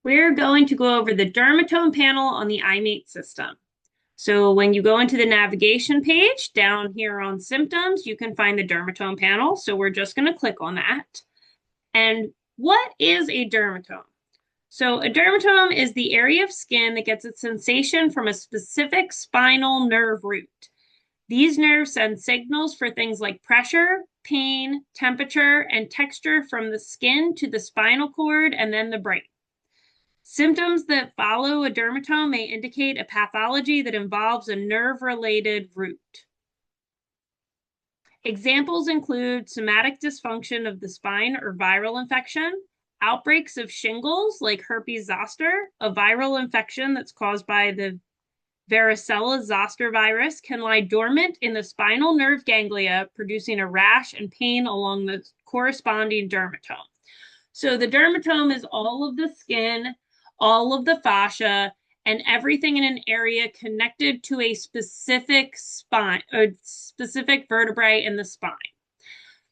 We're going to go over the dermatome panel on the imaet system. So when you go into the navigation page down here on symptoms, you can find the dermatome panel. So we're just going to click on that. And what is a dermatome? So a dermatome is the area of skin that gets its sensation from a specific spinal nerve root. These nerves send signals for things like pressure, pain, temperature, and texture from the skin to the spinal cord and then the brain. Symptoms that follow a dermatome may indicate a pathology that involves a nerve-related root. Examples include somatic dysfunction of the spine or viral infection, outbreaks of shingles like herpes zoster, a viral infection that's caused by the varicella zoster virus, can lie dormant in the spinal nerve ganglia, producing a rash and pain along the corresponding dermatome. So the dermatome is all of the skin, all of the fascia, and everything in an area connected to a specific spine or specific vertebrae in the spine.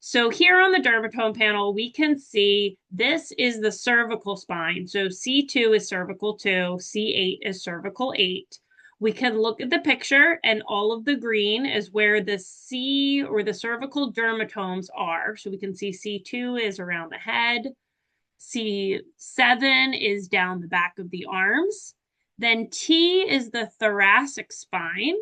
So here on the dermatome panel, we can see this is the cervical spine. So C2 is cervical 2, C8 is cervical 8. We can look at the picture, and all of the green is where the C or the cervical dermatomes are. So we can see C2 is around the head, C7 is down the back of the arms. Then T is the thoracic spine.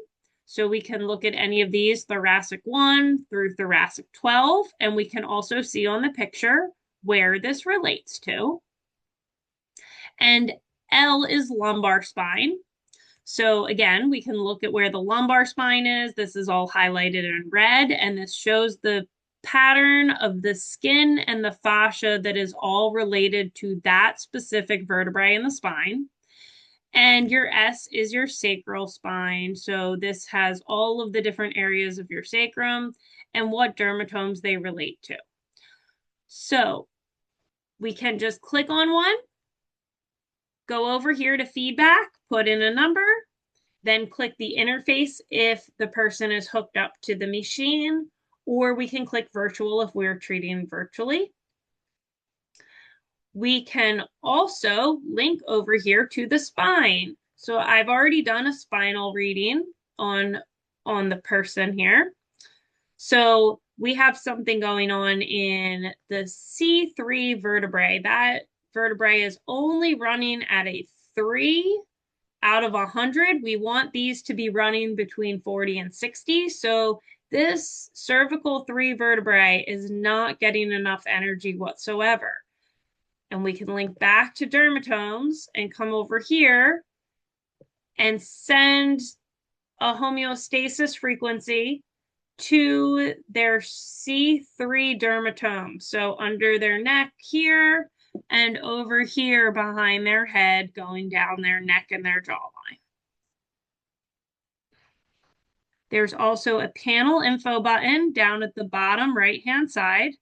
So we can look at any of these, thoracic 1 through thoracic 12, and we can also see on the picture where this relates to. And L is lumbar spine. So again, we can look at where the lumbar spine is. This is all highlighted in red, and this shows the pattern of the skin and the fascia that is all related to that specific vertebrae in the spine. And your S is your sacral spine. So this has all of the different areas of your sacrum and what dermatomes they relate to. So we can just click on one, go over here to feedback, put in a number, then click the interface if the person is hooked up to the machine, or we can click virtual if we're treating virtually. We can also link over here to the spine. So I've already done a spinal reading on the person here. So we have something going on in the C3 vertebrae. That vertebrae is only running at a 3 out of 100. We want these to be running between 40 and 60. So this cervical 3 vertebrae is not getting enough energy whatsoever. And we can link back to dermatomes and come over here and send a homeostasis frequency to their C3 dermatome. So under their neck here and over here behind their head, going down their neck and their jawline. There's also a panel info button down at the bottom right-hand side.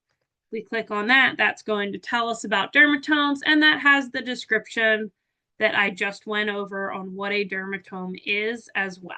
We click on that, that's going to tell us about dermatomes, and that has the description that I just went over on what a dermatome is as well.